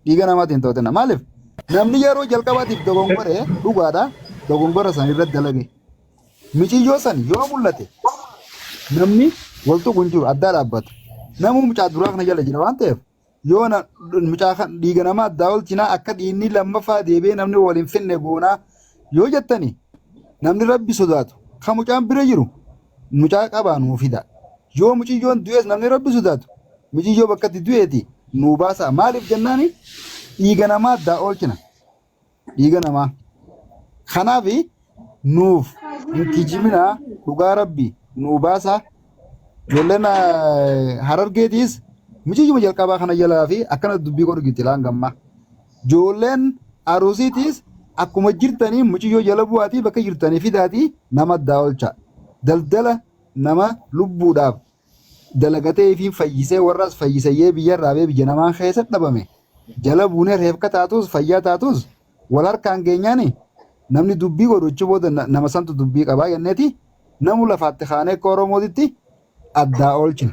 dhiiga namaatiin ta'uutina maaliif namni yeroo jalqabaatiif dogongore dhugaadha dogongora san irratti dalage michiyyoo san yoo mul'ate namni waltu kun jiru addaa dhaabbata namu mucaa duraa kana jala jira waan ta'eef yoo mucaa dhiiga namaa addaa oolchinaa akka dhiinni lammaffaa deebi'ee namni waliin finne goonaa yoo jettani namni rabbi sodaatu kan mucaan bira jiru mucaa qabaa nuu fida yoo muciyyoon du'ees namni rabbi sodaatu muciyyoo bakkatti du'eeti nuu baasa maaliif jennaani dhiiga namaa addaa oolchina dhiiga namaa kanaaf nuuf kijibinaa dhugaa rabbi nuu baasa ijoolleen harargeetiis muciyyuma jalqabaa kana jalaa fi akkana dubbii godhu gittilaan gamma ijoolleen aruusiitiis akkuma jirtanii muciyyoo jala bu'aatii bakka jirtanii fidaatii nama addaa oolcha daldala nama lubbuudhaaf dalagatee fi fayyisee warraas fayyisayyee biyyarraa bee biyya namaa keessatti dhabame jala buunee reefka taatus fayyaa taatus wal harkaan geenyaani namni dubbii godhu booda nama santu dubbii qabaa jenneeti namu lafaatti kaanee akka oromootitti addaa oolchina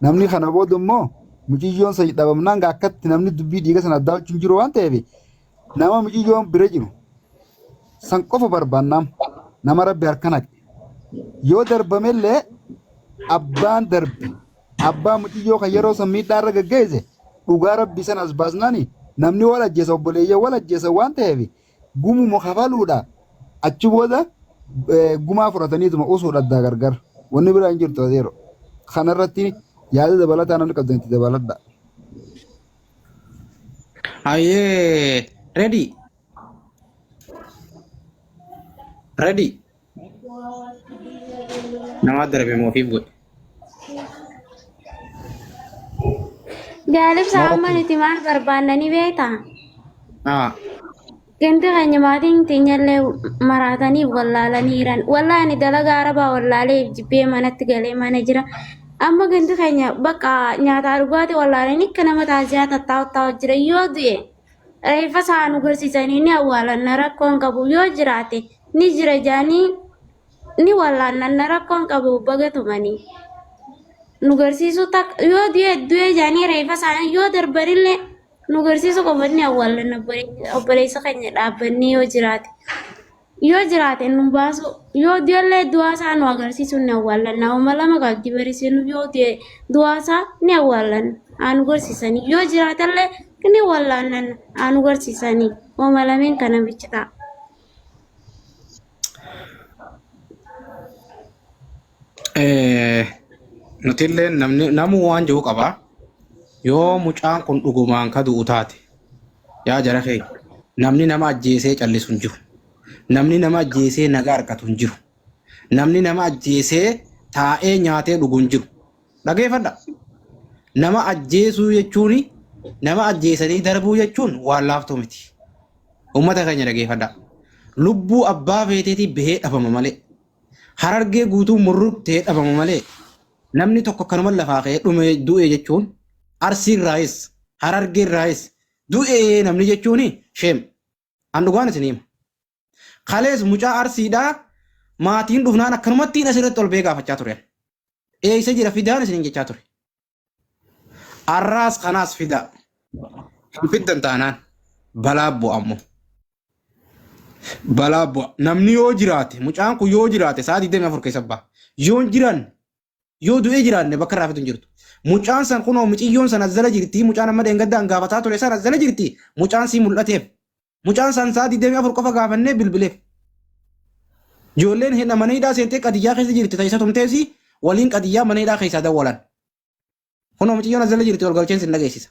namni kana booda immoo muciyyoon sa dhabamnaan akkatti namni dubbii dhiiga sana addaa oolchuun jiru waan ta'eef nama muciyyoon bira jiru san qofa barbaannam nama rabbi harka naqe yoo darbamellee abbaan darbe abbaa muciyyoo kan yeroo san miidhaarra gaggeesse dhugaa rabbi san as baasnaani namni wal ajjeesa obboleeyyan wal ajjeesa waan ta'eef gumuma kafaluudha achi booda gumaa fudhataniituma usuudha addaa gargar wanni biraa hin jirtu yeroo kanarratti yaada dabalataa namni qabdan itti dabaladha. Aye, ready. Ready. Nama darbe moofiif godhe. Gaalib saamman itti maal barbaannanii beektaa? Ganti keenya maatiin teenyallee maraataniif wallaalanii jiran. Wallaani dalagaa arabaa wallaalee jibbee manatti galee mana jira. Amma ganti keenya bakka nyaataa dhugaatii wallaalanii akka nama taasisaa tattaa'u jira yoo du'e reeffa isaa nu garsiisanii ni awwaalanna rakkoon qabu yoo jiraate ni jira jaanii ni wallaanna rakkoon qabu bagatumanii. Nu garsiisu yoo du'e jaanii reeffa isaanii yoo darbarillee nu garsiisu qofanni awwaalanna obboleessa keenya dhaabbannee yoo jiraate nu baasu yoo du'ellee du'aa isaa nu agarsiisu ni awwaalanna homa lama gaaggi barisiinu yoo du'e du'aa isaa ni awwaalanna anu garsiisanii yoo jiraatellee ni wallaannan anu garsiisanii homa lameen kana bichita. Nutillee namu waan jiru qaba. Yoo mucaan kun dhugumaan ka du'u taate yaa jara kee namni nama ajjeesee callisu hin jiru. Namni nama ajjeesee nagaa argatu hin jiru. Namni nama ajjeesee taa'ee nyaatee dhugu hin jiru. Dhageeffadha. Nama ajjeesuu jechuun nama ajjeesanii darbuu jechuun waan laaftuu miti. Uummata keenya dhageeffadha. Lubbuu abbaa feeteetii bahee dhabama malee. Harargee guutuu murruttee dhabama malee. Namni tokko kanuma lafaa ka'ee dhume du'e jechuun Arsiin raayis, Harargeen raayis, du'ee namni jechuun sheem. An dhugaan isin hima. Kalees mucaa Arsiidhaa maatiin dhufnaan akkanumatti asirratti ol bee gaafachaa turan. Eeysa jira fidaan isin jechaa ture. Arraas kanaas fida. Hin fiddan taanaan balaa bu'ammoo. Balaa bu'a. Namni yoo jiraate mucaan kun yoo jiraate sa'a 24 keessa ba'a. Yoo jiran yoo du'ee jiraanne bakka irraa fitu hin jirtu. Mucaan san kunoo muciyyoon san azzala jirti mucaan amma deengaddaan gaafataa ture san azzala jirti mucaan sii mul'ateef mucaan san sa'a 24 qofa gaafannee bilbileef ijoolleen hin amaneedhaa seentee qadiyyaa keessa jirti taasisa tumteesi waliin qadiyyaa maneedhaa keessaa dawwalan kunoo muciyyoon azzala jirti wal galcheen sin dhageessisa.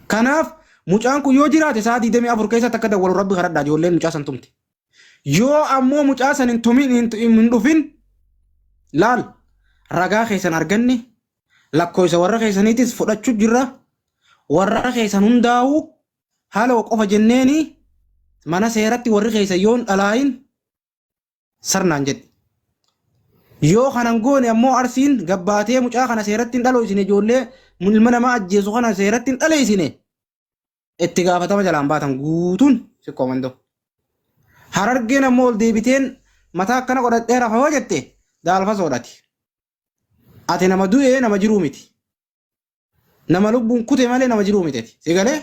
Kanaaf mucaan kun yoo jiraate sa'a 24 keessatti akka dawwalu rabbi kadhadhaa ijoolleen mucaa san tumte yoo ammoo mucaa san hin tumin hin dhufin laal ragaa keessan arganne lakkoofsa warra keessaniitis fudhachuu jirra warra keessan hundaa'u haala qofa jenneeni mana seeratti warri keessa yoon dhalaayin sarnaan jedhe yoo kanan goone ammoo Arsiin gabbaatee mucaa kana seeratti hin dhaloisine ijoollee ilma namaa ajjeesu kana seeratti hin dhaleessine itti gaafatama jalaan baatan guutuun siqqoomandoo Harargeen ammoo ol deebiteen mataa akkana godhadhee rafaa jette daalfa soodhati. Ati nama du'ee nama jiruu miti. nama lubbuun kute malee nama jiruu miteeti si galee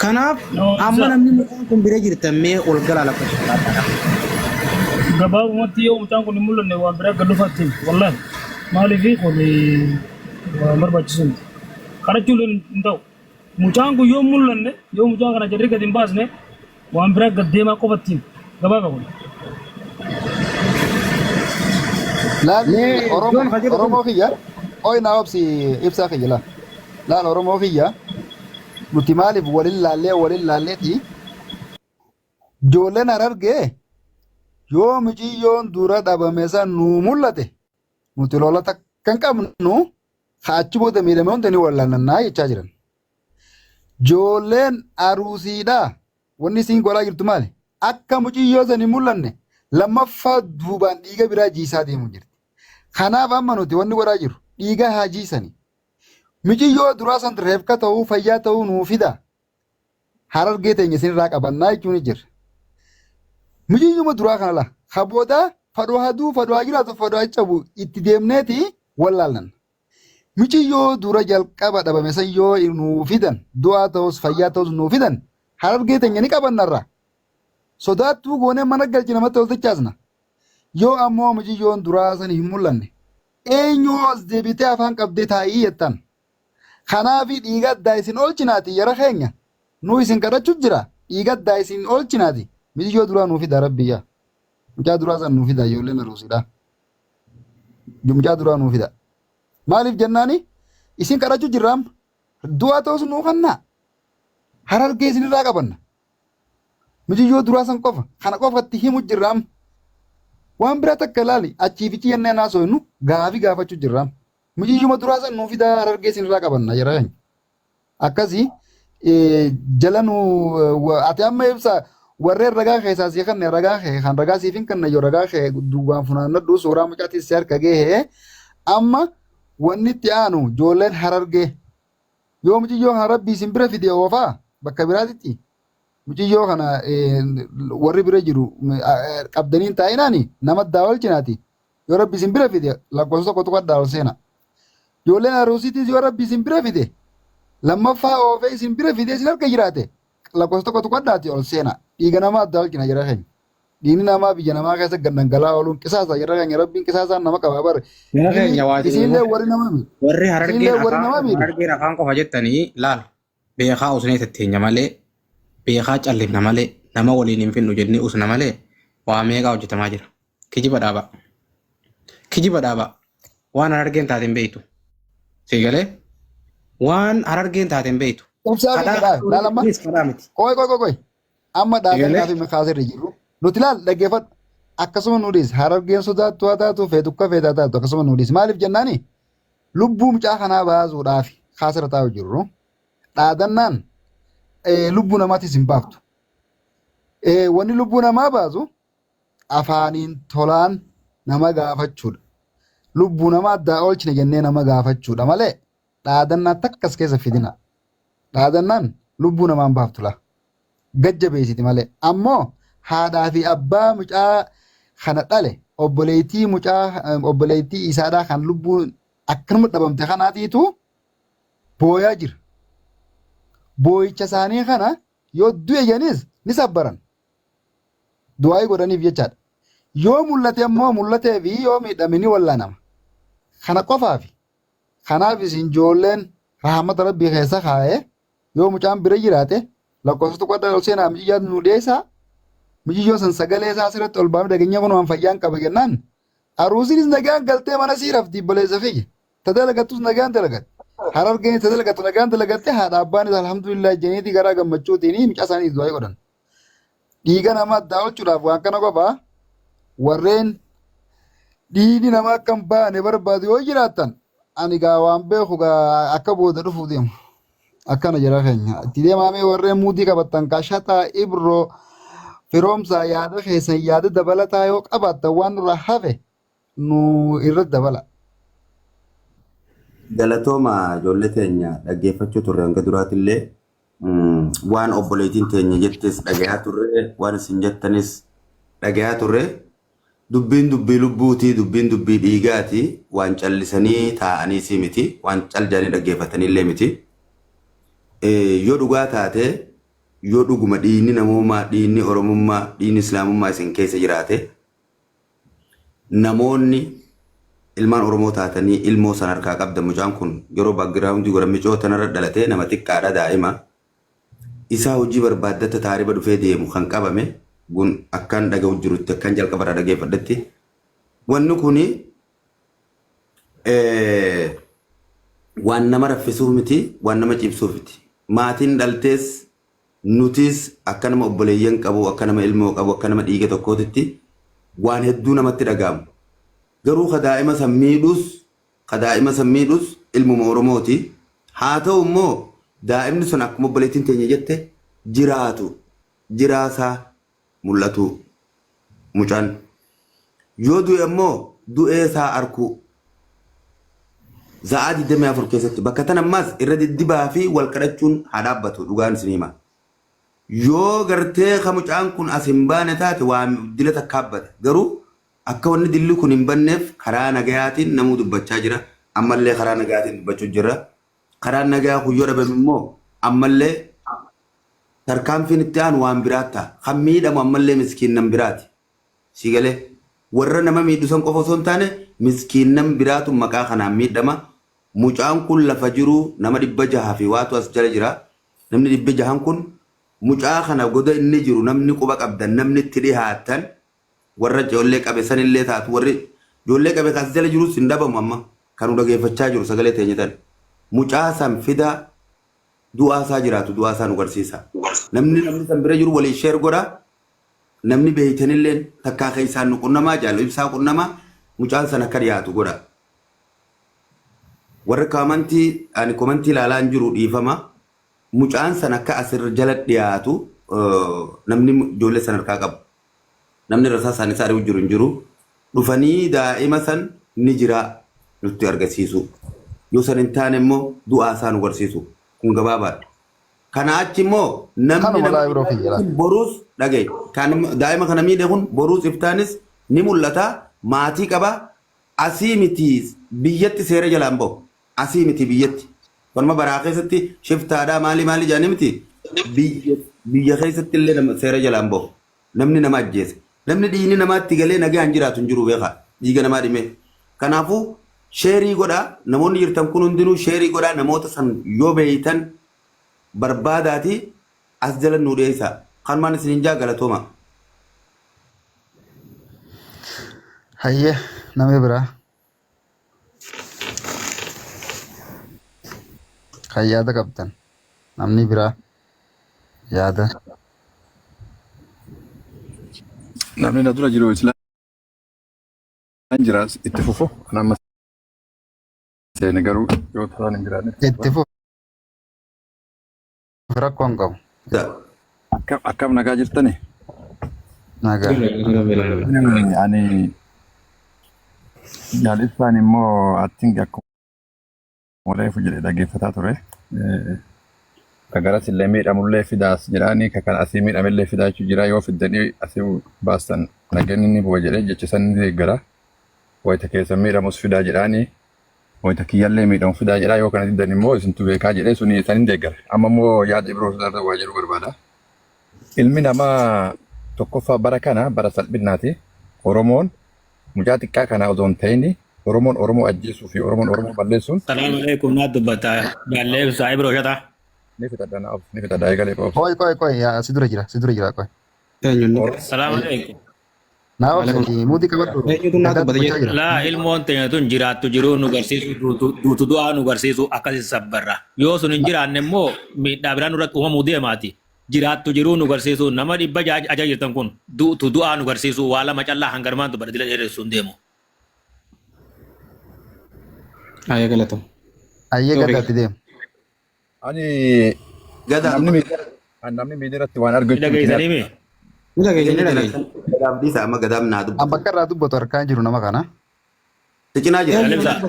kanaaf amma namni mucaan kun bira jirtan mee ol galaa lakkoo gabaabumatti yoo mucaan kun hin mul'anne waan biraa gad dhufaatti wallahi maaliif kun waan barbaachisu kadhachuu hin ta'u mucaan kun yoo mul'anne yoo mucaan kana jarri gad hin baasne waan biraa gad deemaa qofattiin gabaaba kun. Laal Oromoo kiyya oy naa obsi ibsaa kiyya laal Oromoo kiyya nuti maaliif walin laalleeti ijoolleen Harargee yoo mucayyoon dura dhabame san nu mul'ate nuti lola kan qabnu achi booda miidhame hundi ni wallaannaa jechaa jiran. Ijoolleen aruusiidha wanni isiin godhaa jirtu maali? Akka mucayyoo san hin mul'anne lammaffaa duubaan dhiiga biraa jiisaa deemu jirti. Kanaaf amma nuti wanni godhaa jiru dhiiga haa jiisani. Mucayyoo duraa san reefka ta'uu fayyaa ta'uu nuu fida. Harargee teenya isinirraa qabannaa jechuun jira. Mucayyooma duraa kana la haboodaa fadoo haduu fadoo jiraatu fadoo cabu itti deemneeti wallaallan. Mucayyoo dura jalqaba dhabame san yoo nuu fidan du'aa ta'us fayyaa ta'us nuu fidan Harargee teenya ni qabannarra. Sodaattuu goonee mana galchi namatti ol tachaasna. Yoo ammoo mucayyoon duraa san hin mul'anne eenyuu as deebitee afaan qabdee taa'ii jettan. Kanaaf dhiiga addaa isin oolchinaati yara keenya nu isin kadhachuuf jira dhiiga addaa isin oolchinaati. Mucayyoo duraa nuu fida rabbiyyaa. Mucaa duraa san nuu fida ijoolleen aruusidha. Mucaa duraa nuu fida. Maaliif jennaani isin kadhachuu jirraam du'aa ta'us nuu kannaa Harargee isinirraa qabanna. Mucayyoo duraa san qofa kana qofatti himu jirraam waan biraa takka ilaali achiifichi yennee naasoo innu gaafii gaafachuu jirraam. Mucayyooma duraa san nuu fidaa Harargee isinirraa qabanna jara keenya. Akkasii jala nuu ati amma ibsa warreen ragaa keessaa si kanne ragaa kee kan ragaa siifin kanna yoo ragaa kee duubaan funaannadhu suuraa mucaatis si harka gahee amma wanni itti aanu ijoolleen Harargee yoo mucayyoo kana rabbii isin bira fide oofaa bakka biraatitti mucayyoo kana warri bira jiru qabdaniin taa'inaani nama daawalchinaati yoo rabbii isin bira fide lakkoofsa tokko tokko daawal seena ijoolleen aruusiitis yoo rabbii isin bira fide lammaffaa oofee isin bira fide isin harka jiraate lakkoofsa tokko tokko daati ol seena dhiiga namaa daawalchina jira keenya. Diini namaa biyya namaa keessa gandangalaa ooluun qisaasa jara keenya rabbiin qisaasaan nama qabaa bare. Isinillee warri nama miidhu. Warri Harargeen afaan qofa jettanii laal beekaa usnee tetteenya malee beekaa callifna malee nama waliin hin finnu jennee usna malee waa meeqaa hojjetamaa jira. Kijiba dhaaba. Kijiba dhaaba. Waan Harargeen taateen beektu. Siigalee waan Harargeen taateen beektu. Ubsaa fi kadhaa laalamma. Koy. Amma dhaabee fi kaasirra jiru. Nuti laal dhaggeeffadhu akkasuma nuudis Harargeen sodaattu haa taatu feetukka feetaa taatu akkasuma nuudis maaliif jennaani lubbuu mucaa kanaa baasuudhaaf kaasirra taa'u jirru dhaadannaan lubbuu namaatis hin baaftu. Wanni lubbuu namaa baasu afaaniin tolaan nama gaafachuudha. Lubbuu namaa addaa oolchine jennee nama gaafachuudha malee dhaadannaan takkas keessa fidina. Dhaadannaan lubbuu namaan baaftu la gajja beesiti malee ammoo haadhaa fi abbaa mucaa kana dhale obboleettii isaadhaa kan lubbuun akkanuma dhabamte kanaatiitu booyaa jira. Booyicha isaanii kana yoo du'e janis ni sabbaran. Du'aayii godhaniif jechaadha. Yoo mul'ate ammoo mul'atee fi yoo miidhame ni wallaanama. Kana qofaafi. Kanaaf isin ijoolleen rahmata rabbii keessa kaa'ee yoo mucaan bira jiraate lakkoofsa tokko adda seenaa mucayyoo nu dhiyeessaa. Mucayyoo san sagalee isaa asirratti ol baafnee dhageenya kun waan fayyaan qaba jennaan aruusiinis nagaan galtee mana sii rafti obboleessa fiyya tadalagattus nagaan dalagatte Harargeen tadalagattu nagaan dalagatte haadha abbaanis alhamdulillah jeniitii garaa gammachuutiin mucaa isaanii du'aa godhan. Dhiiga namaa addaa oolchuudhaaf waan kana qofaa warreen dhiigni namaa akka hin baane barbaadu yoo jiraattan ani gaa waan beeku gaa akka booda dhufuuf deemu akkana jira keenya itti deemamee warreen muutii qabattan kaashataa ibroo. Firoomsaa yaada keessan yaada dabalataa yoo qabaattan waan nurraa hafe nu irra dabala. Galatooma ijoollee teenya dhaggeeffachuu turre hanga duraatillee waan obboleettiin teenya jettis dhagayaa turre waan isin jettanis dhagayaa turre dubbiin dubbii lubbuutii dubbiin dubbii dhiigaati waan callisanii taa'anii si miti waan caljanii dhaggeeffatanii illee miti yoo dhugaa taate yoo dhuguma dhiinni namummaa dhiinni oromummaa dhiinni islaamummaa isin keessa jiraate namoonni ilmaan oromoo taatanii ilmoo san harkaa qabda mucaan kun yeroo baagiraawundii goramicoo tanarra dhalatee nama xiqqaadha daa'ima isaa hojii barbaaddata taariba dhufee deemu kan qabame gun akkan dhaga'u jirutti akkan jalqabarraa dhageeffadhatti wanni kuni waan nama raffisuuf miti waan nama cibsuuf miti maatiin dhaltees nutis akka nama obboleeyyan qabu akka nama ilmoo qabu akka nama dhiiga tokkootitti waan hedduu namatti dhaga'amu garuu kadaa'ima sammiidhus ilmuma oromooti haa ta'u immoo daa'imni sun akkuma obboleettiin teenya jette jiraasaa mul'atu mucaan yoo du'e immoo du'ee isaa arku za'aa 24 keessatti bakka tan ammaas irra diddibaa fi wal kadhachuun haa dhaabbatu dhugaan isin hima yoo gartee ka mucaan kun as hin baane taate waa dila takkaabbate garuu akka wanni dilli kun hin banneef karaa nagayaatiin namuu dubbachaa jira ammallee karaa nagayaatiin dubbachuu jira karaa nagayaa kun yoo dhabame immoo ammallee tarkaanfiin itti aanu waan biraata kan miidhamu ammallee miskiinnan biraati sigalee warra nama miidhusan qofa osoo hin taane miskiinnan biraatu maqaa kanaan miidhama mucaan kun lafa jiru nama 600 fi waatu as jala jira namni 600 kun mucaa kana goda inni jiru namni quba qabdan namni itti dhihaatan warra ijoollee qabe sanillee taatu warri ijoollee qabe kas jala jirus hin dhabamu amma kan dhageeffachaa jiru sagalee teenyatan mucaa san fida du'aasaa jiraatu du'aasaa nu garsiisa namni san bira jiru walii sheer godha namni beeytanillee takkaa keessaan nu qunnamaa jaallu ibsaa qunnamaa mucaan san akka dhiyaatu godha warra kaamantii ani komantii ilaalaa hin jiru dhiifama mucaan san akka asir jala dhiyaatu namni ijoollee san harkaa qabu namni rasaa isaanii isaa ari'u jiru hin jiru dhufanii daa'ima san ni jira nutti argisiisu yoo san hin taane immoo du'aasaa nu garsiisu kun gabaabaadha. Kana achi immoo namni boruus dhagaye daa'ima kana miidhe kun boruus iftaanis ni mul'ata maatii qaba asii miti biyyatti seera jalaan bahu asii miti biyyatti wanuma baraa keessatti shiftaadhaa maali jaanii miti biyya keessatti illee seera jalaan bahu namni nama ajjeese namni dhiigni namaatti galee nagaan jiraatu hin jiru beekaa dhiiga namaa dhimee kanaafuu sheerii godhaa namoonni jirtan kun hundinuu sheerii godhaa namoota san yoo beeytan barbaadaati as jala nuu dhiyeessaa kan maan isin hin galatooma. Hayyee namni biraa kan yaada qabdan namni biraa yaada. Namni na dura jiru islaan jiraas itti fufu nama seene garuu yoo ta'an hin jiraanne. Itti fufu rakkoon qabu. Akkam nagaa jirtani? Nagaa. Ani jaallisaan immoo attiin akkuma reefu jedhee dhaggeeffataa ture. Kagaras illee miidhamullee fidaas jedhaanii kan asii miidhamellee fidaa jechuu jira yoo fiddanii asii baastan nageenyi ni bu'a jedhee jechisan ni deeggara. Wayita keessa miidhamus fidaa jedhaanii wayita kiyyallee miidhamu fidaa jedhaa yoo kana diddan immoo isintu beekaa jedhee suni isan hin deeggara. Amma immoo yaada biroo irra waa jedhu barbaada. Ilmi namaa tokkoffaa bara kana bara salphinaati. Oromoon mucaa xiqqaa kana osoo hin ta'in Oromoon Oromoo ajjeesuu fi Oromoon Oromoo balleessuun. Salaamu alaikum naa dubbataa jaallee saayib rooshataa. Ni fitadhaa eegalee qofa. Koi si dura jira koi. Salaamu alaikum. Naa obsanii muutii qabadhu. Laa ilmoon teenya tun jiraattu jiruu nu garsiisu duutu du'aa nu garsiisu akkasi sabbarra. Yoo sun hin jiraanne immoo miidhaa biraan irratti uumamuu deemaati. Jiraattu jiruu nu garsiisu nama 100 ajajirtan kun duutu du'aa nu garsiisu waa lama callaa hangarmaan tu badila dheeressu hin deemu. Ayyee galatamu. Ayyee gadaatti deemu. Ani Gadaa namni miidiyaatti waan argachu. Dhagaysanii mee? gadaam dhiisa amma gadaam naa dubbatu. An bakka irraa dubbatu harkaan jiru nama kana. Cinaa jira. Jalibsaa.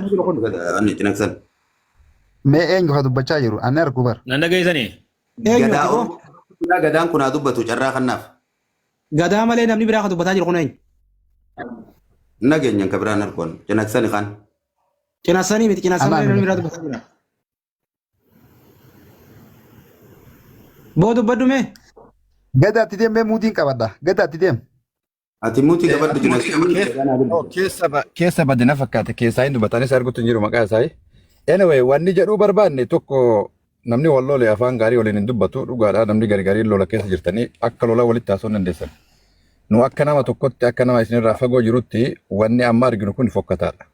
Cinaqsan. Mee eenyu haa dubbachaa jiru? Ani argu bar. Nan dhagaysanii? Gadaan kun haa dubbatu carraa kannaaf. Gadaa malee namni biraa kan dubbataa jiru kun eenyu? Nageenyan ka biraan argoon cinaksani kan. Cinaasanii miti cinaasanii Alaan namni biraa dubbataa jira. Boo dubbadhu mee? Gadaatti deemee muutiin qabadha. Gadaatti deem. Ati muutii qabaddu cinaksanii. Keessa badina fakkaate keessaa hin dubbataanis arguutti hin jiru maqaa isaa. Anyway, wanni jedhuu barbaanne tokko namni wal lole afaan gaarii waliin hin dubbatu dhugaadha namni garii lola keessa jirtanii akka lola walitti haasoo hin dandeessan. Nu akka nama tokkotti akka nama isinirraa fagoo jirutti wanni amma arginu kun fokkataadha.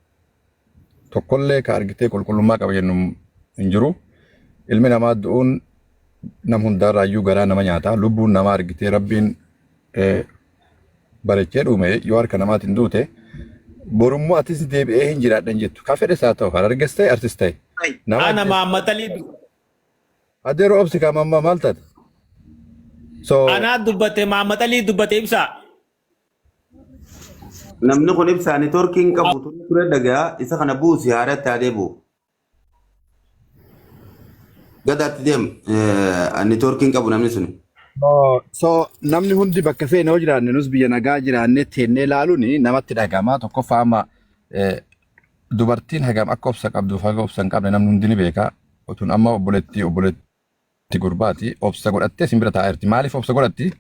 Tokkollee ka argitee qulqullummaa qaba jennu hin jiru. Ilmi namaa du'uun nam hundaarraayyuu garaa nama nyaata. Lubbuun namaa argitee rabbiin barechee dhuume yoo harka namaatiin duute borummoo atis deebi'ee hin jiraadhan jettu. Ka fedhes haa ta'u hararges ta'e artis ta'e. Ana maammatalii Adeero obsi kaamammaa maal taate? anaa dubbate maammatalii dubbate ibsaa. Namni kun ibsaa neetwoorkiin qabu ture dhagaa isa kana buusi haaratti haa deebi'u. Gadaatti deem neetwoorkiin qabu namni suni. So namni hundi bakka feene yoo jiraanne nus biyya nagaa jiraanne teennee ilaaluun namatti dhagama tokkoffaa amma dubartiin hagam akka obsa qabduuf haga obsa hin qabne namni hundi ni beeka. Otun amma obboleetti gurbaati obsa godhattee simbira taa'aa jirti. Maaliif obsa godhatti?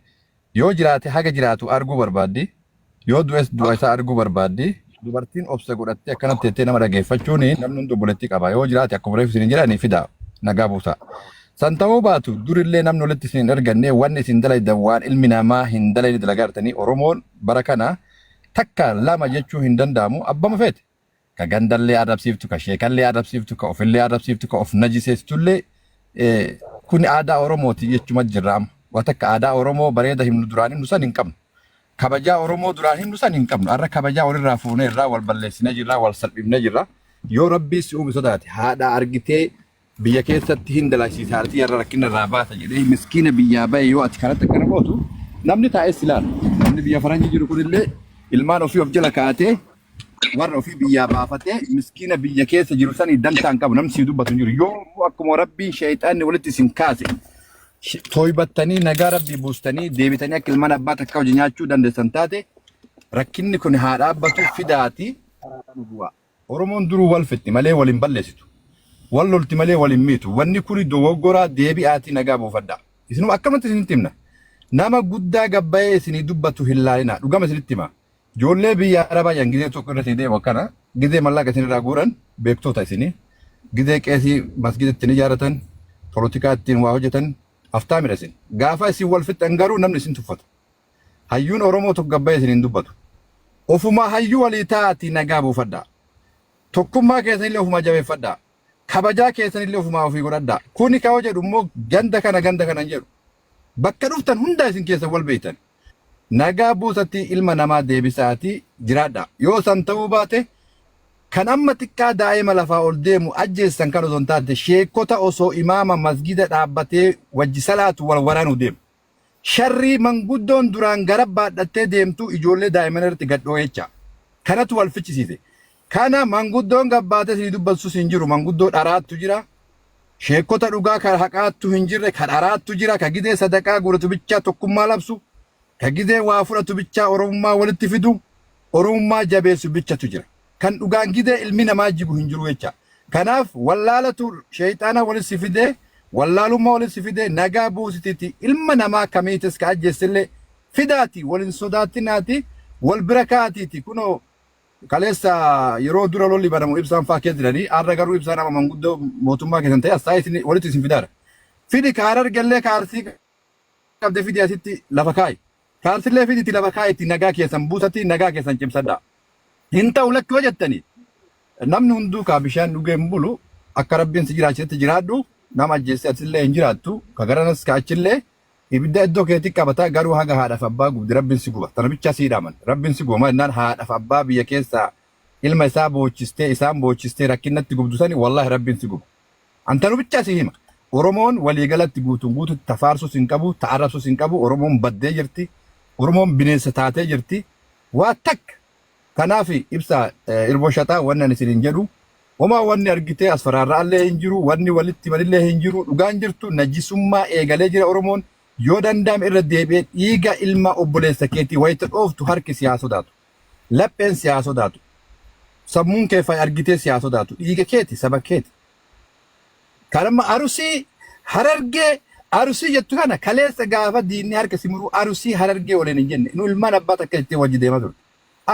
Yoo jiraate haga jiraatu arguu barbaaddi. Yoo du'es du'a isaa arguu barbaaddi. Dubartiin obsa godhattee akkanatti teessee nama dhageeffachuun namni hundi obboleetti qaba. Yoo jiraate akkuma reefu isin jedhanii fida nagaa buusa. San ta'uu baatu durillee namni walitti isin erganne wanni isin dalaydan waan ilmi namaa hin dalayne dalagaa jirtanii Oromoon bara kana takka lama jechuu hin danda'amu abbama feete. Ka gandallee adabsiiftu, ka sheekallee adabsiiftu, ka ofillee adabsiiftu, ka of najiseessitullee kun aadaa Oromooti jechuma jirraam. Waan takka aadaa Oromoo bareeda himnu duraan himnu san hin qabnu. Kabajaa Oromoo duraan himnu san hin qabnu. Har'a kabajaa walirraa fuunee irraa wal balleessinee jirra, wal salphifnee jirra. Yoo rabbii si uume sodaate haadha argitee biyya keessatti hin dalaisiisa artii irra rakkina irraa baata jedhee miskiina biyyaa bahe yoo ati kanatti akkana gootu namni taa'es ilaalu. Namni biyya faranjii jiru kunillee ilmaan ofii of jala kaa'atee warra ofii biyyaa baafatee miskiina biyya keessa jiru sanii dantaan qabu namni sii dubbatu hin jiru. Yoo akkuma rabbiin sheexaanni walitti isin kaase tooybattanii nagaa rabbii buustanii deebitanii akka ilmaan abbaa takka hojii nyaachuu dandeessan taate rakkinni kun haa dhaabbatu fidaati. Oromoon duruu wal fitti malee waliin balleessitu. Wal lolti malee waliin miitu. Wanni kuni dogoggoraa deebi'aatii nagaa buufadha. Isinuma akkamatti isinitti himna. Nama guddaa gabbayee isinii dubbatu hin laalina. Dhugama isinitti hima. Ijoollee biyya Arabaa yan gizee tokko irratti deemu akkana gizee mallaqa isinirraa guuran beektoota isinii. Gizee qeesii masgida ittiin ijaarratan, polotikaa ittiin waa hojjetan aftaamidha isin. Gaafa isin wal fixan garuu namni isin tuffata. Hayyuun Oromoo tokko gabbayee isiniin dubbatu. Ofumaa hayyuu walii taa'aatii nagaa buufadha. Tokkummaa keessanillee ofumaa jabeeffadha. Kabajaa keessanillee ofumaa ofii godhadha. Kuni kaa'oo jedhu immoo ganda kana jedhu. Bakka dhuftan hunda isin keessa wal beektan. Nagaa buusatti ilma namaa deebisaatii jiraadha. Yoo san ta'uu baate kan amma xiqqaa daa'ima lafaa ol deemu ajjeessan kan osoo hin taate sheekota osoo imaama masgida dhaabbatee wajji salaatu wal waraanuu deemu. Sharrii manguddoon duraan gara baadhattee deemtu ijoollee daa'iman irratti gadhoo jecha. Kanatu wal fichisiise. Kana manguddoon gabbaatee si dubbatus hin jiru. Manguddoo dharaattu jira. Sheekota dhugaa kan haqaattu hin jirre kan dharaattu jira. Ka gidee sadaqaa godhatu bichaa tokkummaa labsu. Ka gidee waa fudhatu bichaa Oromummaa walitti fidu. Oromummaa jabeessu bichatu jira. Kan dhugaan gidee ilmi namaa jigu hin jiru jecha. Kanaaf wallaalatu sheexaana walitti fidee wallaalummaa walitti fidee nagaa buusitiiti ilma namaa kamiitis ka ajjeessillee fidaati waliin sodaatinaati wal bira kaatiiti kunoo kaleessa yeroo dura lolli banamu ibsaan faa keessa jiranii har'a garuu ibsaan ama manguddoo mootummaa keessan ta'e as taa'ee walitti isin fidaara. Fidi kaarar gallee kaarsii qabdee fidi asitti lafa kaa'i. Kaarsillee fidiitti lafa kaa'itti nagaa keessan buusatti nagaa keessan cimsadha. Hin ta'u lakkoo jettanii namni hunduu kaa bishaan dhugee hin bulu akka rabbiin si jiraachisetti jiraadhu nama ajjeessee asillee hin jiraattu ka garanas kaachillee ibidda iddoo keetti qabata garuu haga haadhaaf abbaa gubdi rabbiin si guba tana bicha siidhaman rabbiin si guba innaan haadhaaf abbaa biyya keessaa ilma isaa boochistee isaan boochistee rakkinatti gubdu sani wallahi rabbiin si guba antanu bicha si hima Oromoon waliigalatti guutuutti tafaarsus hin qabu ta'arrabsus hin qabu Oromoon baddee jirti Oromoon bineensa taatee jirti waa takka kanaaf ibsa irboo shataa wannan isin jedhu Oma wanni argitee as faraarraallee hin jiru wanni walitti malillee hin jiru dhugaan jirtu najisummaa eegalee jira Oromoon yoo danda'ame irra deebi'ee dhiiga ilma obboleessa keetii wayita dhooftu harki siyaa sodaatu. lapheen siyaa sodaatu sammuun kee fay argitee siyaa sodaatu dhiiga keeti saba keeti kanama arusii harargee arusii jettu kana kaleessa gaafa diinni harka simuruu arusii harargee waliin hin jenne nu ilmaan abbaa takka itti wajji deemaa turte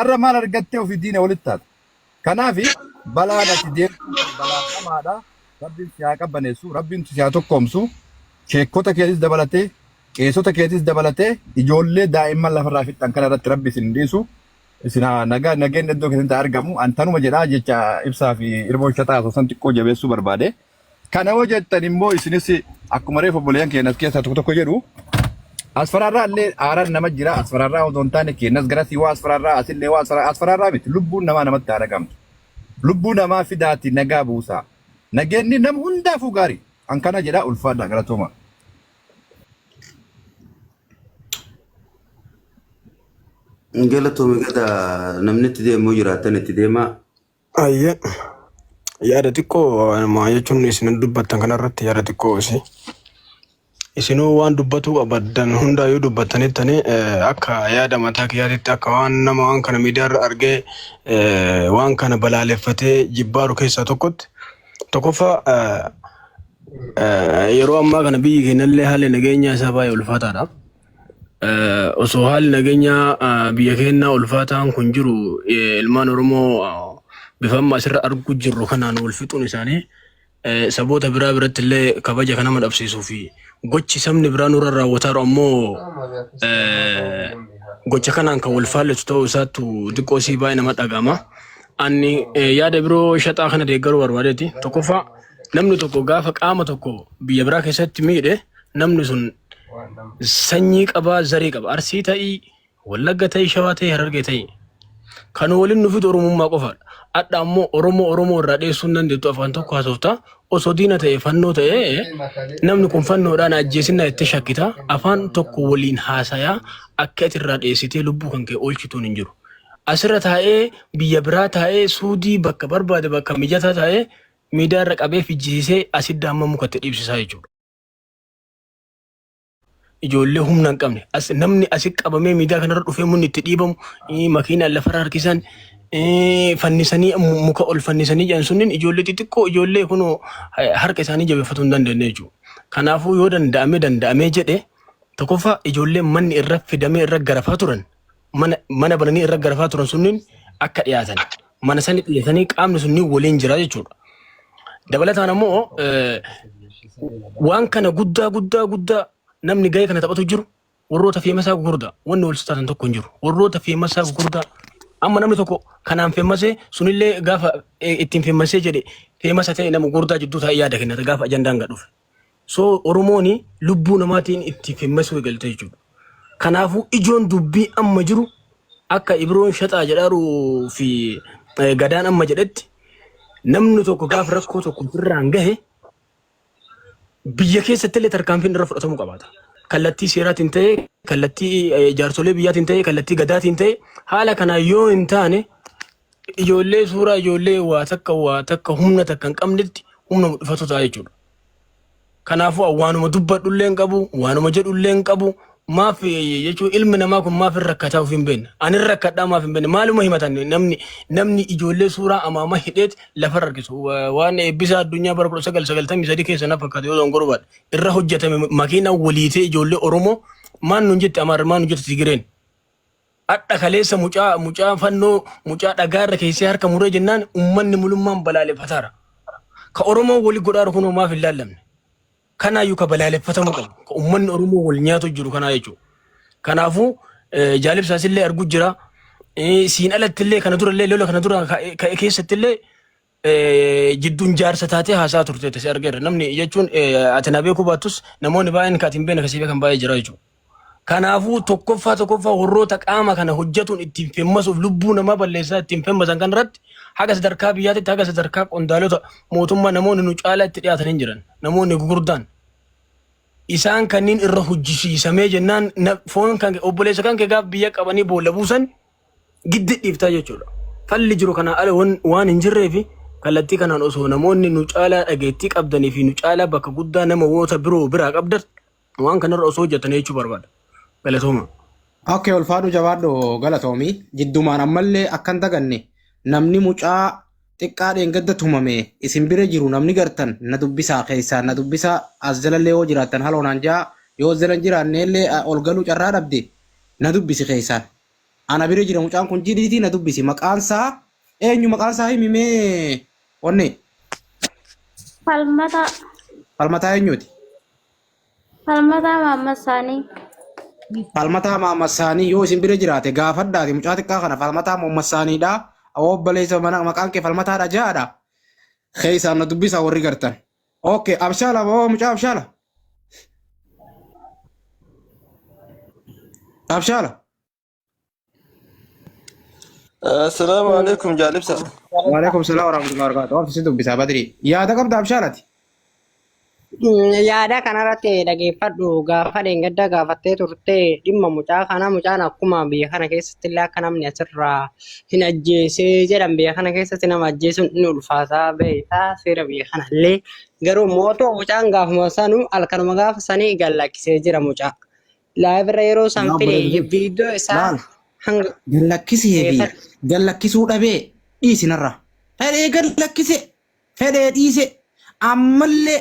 arra maal argattee ofii diina walitti taata kanaafi balaa ati deemtu balaa hamaadha rabbiin siyaa qabbaneessu rabbiin siyaa tokkoomsu sheekota keetis dabalatee qeessota keetis dabalatee ijoollee daa'imman lafarraa fixan kana irratti rabbi isin dhiisu isin nagaa nageen iddoo keessatti argamu antanuma jedhaa jecha ibsaa fi irboon shataa osoo san xiqqoo jabeessuu barbaade kana hoo jettan immoo isinis akkuma reefu obboleeyyan keenyas keessaa tokko jedhu asfaraarraa illee aaraan nama jira asfaraarraa osoo hin taane keenyas garasii waa asfaraarraa asillee waa asfaraarraa miti lubbuun namaa namatti haadhagamtu lubbuu namaa fidaati nagaa buusaa nageenni nama hundaafuu gaarii an kana jedhaa ulfaadha galatooma. Galatoome gada namni itti deemu jiraatan itti deemaa. Ayye yaada xiqqoo maa jechuun isin dubbattan kanarratti yaada xiqqoo isinuu waan dubbatuu qabaddan hundaayyuu dubbattanittani akka yaada mataa kiyyaatitti akka waan nama waan kana miidiyaarra argee waan kana balaaleffatee jibbaaru keessaa tokkoffaa yeroo ammaa kana biyyi keenyallee haalli nageenyaa isaa baay'ee ulfaataadha. Osoo haalli nageenyaa biyya keenyaa ulfaataan kun jiru ilmaan Oromoo bifa amma asirra arguu jirru kanaan wal fixuun isaanii saboota biraa biratti illee kabaja kana nama dhabsiisuu fi gochi sabni biraa nurra raawwataa jiru ammoo gocha kanaan kan wal faalletu ta'uu isaattu xiqqoo sii baay'ee nama dhagama. Ani yaada biroo shaxaa kana deeggaruu barbaadeeti. Tokkoffaa namni tokko gaafa qaama tokko biyya biraa keessatti miidhe namni sun sanyii qabaa zarii qaba arsii ta'ii wallagga ta'ii shawaa ta'ii harargee ta'ii kan waliin nufi oromummaa qofaadha. Adda ammoo oromoo irraa dheessuun dandeettu afaan tokko haasofta osoo diina ta'e fannoo ta'e namni kun fannoodhaan ajjeesinna itti shakkita afaan tokko waliin haasayaa akka ati irraa dheessitee lubbuu kan kee oolchituun hin jiru. Asirra taa'ee biyya biraa taa'ee suudii bakka barbaade bakka mijataa taa'ee miidiyaa irra qabee fijjiisee asidda amma mukatti dhiibsisaa jechuudha. Ijoollee humna hin qabne namni asi qabamee miidiyaa kanarra dhufee munni itti dhiibamu makiinaan lafarra harkisan fannisanii muka ol fannisanii jedhan sunniin ijoollee xixiqqoo ijoollee kunoo harka isaanii jabeeffatuu hin dandeenye jechuudha. Kanaafuu yoo danda'amee jedhe tokkoffaa ijoollee manni irra fidamee irra garafaa turan mana bananii irra garafaa turan sunniin akka dhiyaatan mana sanii dhiyaatanii qaamni sunniin waliin jira jechuudha. Dabalataan ammoo waan kana guddaa namni gahee kana taphatu jiru warroota feemasaa gurgurdaa wanni wal sitaatan tokko hin jiru warroota feemasaa gurgurdaa amma namni tokko kanaan feemasee sunillee gaafa ittiin feemasee jedhe feemasa ta'e nama gurgurdaa jidduu taa'ee yaada kennata gaafa ajandaan gad dhufe so oromooni lubbuu namaatiin itti feemasuu eegalte jechuudha. Kanaafuu ijoon dubbii amma jiru akka Ibroon Shaxaa jedhaaruu fi Gadaan amma jedhetti namni tokko gaafa rakkoo tokko birraan gahe biyya keessatti illee tarkaanfiin irra fudhatamuu qabaata. Kallattii seeraatiin ta'e, kallattii jaarsolee biyyaatiin ta'e, kallattii gadaatiin ta'e haala kanaan yoo hin taane ijoollee suuraa ijoollee waa takka humna takka hin qabnetti humna mul'ifatu ta'a jechuudha. Kanaafuu waanuma dubbadhullee hin qabu, waanuma jedhullee hin qabu. Maaf jechuun ilmi namaa kun maaf irra rakkataa of hin beekne. Ani irra rakkadhaa maaf hin beekne. Maaluma himatan namni ijoollee suuraa amaama hidheet lafa harkisu. Waan eebbisa addunyaa bara 1993 keessa na fakkaate yoo ta'u gorbaadha. Irra hojjetame makiinaa waliitee ijoollee Oromoo maan nun jette Amaara maan nun jette Tigireen. Adda kaleessa mucaa fannoo mucaa dhagaa irra keessee harka muree jennaan uummanni mulummaan balaaleffataara. Ka Oromoo walii godhaaru kunoo maaf hin laallamne. Kanaayyuu ka balaaleffatamuu qabu. Ka uummanni Oromoo wal nyaatu jiru kanaa jechuudha. Kanaafuu jaalibsaasillee arguu jira. Siin alattillee kana durallee lola kana dura keessattillee jidduun jaarsa taatee haasaa turte tasii argeera. Namni jechuun ati na beekuu baattus namoonni baay'een ka atiin beekne kasii beekan baay'ee jira jechuudha. Kanaafuu tokkoffaa warroota qaama kana hojjetuun ittiin feemmasuuf lubbuu namaa balleessaa ittiin feemmasan kanarratti haga sadarkaa biyyaatitti haga sadarkaa qondaalota mootummaa namoonni nu caalaa itti dhiyaatanii jiran namoonni gurguddaan isaan kanneen irra hojjisiisamee jennaan foon kan obboleessa kan keegaaf biyya qabanii boolla buusan giddi dhiiftaa jechuudha. Falli jiru kana ala waan hin jirreefi kallattii kanaan osoo namoonni nu caalaa dhageettii qabdanii fi nu caalaa bakka guddaa nama woota biroo biraa qabdan waan kanarra osoo hojjetanii jechuu barbaada. Galatooma. Okay, ulfaadhu jabaadho galatoomii jiddumaan ammallee akkan daganne namni mucaa xiqqaa dheengadda tumame isin bira jiru namni gartan na dubbisaa keessaa na dubbisaa as jalallee yoo jiraattan haloonaan jaa yoo jalan jiraanneellee ol galuu carraa dhabde na dubbisi keessaan ana bira jira mucaan kun jidhiitii na dubbisi maqaansaa eenyu maqaansaa himimee onne Falmata. falmataa eenyuuti Falmata Muhammad Sani. falmataa maammassaanii yoo isin bira jiraate gaafadhaati mucaa xiqqaa kana falmataa maammassaaniidha obboleessa mana maqaan kee falmataadha jaadha keessaan na dubbisaa warri gartan okay abshaala boo mucaa abshaala abshaala السلام عليكم جالبسا waalaikum salaam warahmatullahi wabarakatuh ofiisi dubbisaa badri yaada qabda abshaalati Yaada kanarratti dhageeffadhu gaafa dheengadda gaafattee turte dhimma mucaa kana mucaan akkuma biyya kana keessatti illee akka namni asirraa hin ajjeesee jedhan biyya kana keessatti nama ajjeesuun inni ulfaataa beektaa seera biyya kana illee garuu mootuu mucaan gaafuma sanu halkanuma gaafa sanii gallakkisee jira mucaa. Laayibirra yeroo san fide viidiyoo isaa hanga gallakkisee fi gallakkisuu dhabee dhiisinarra fedhee gallakkise fedhee dhiise ammallee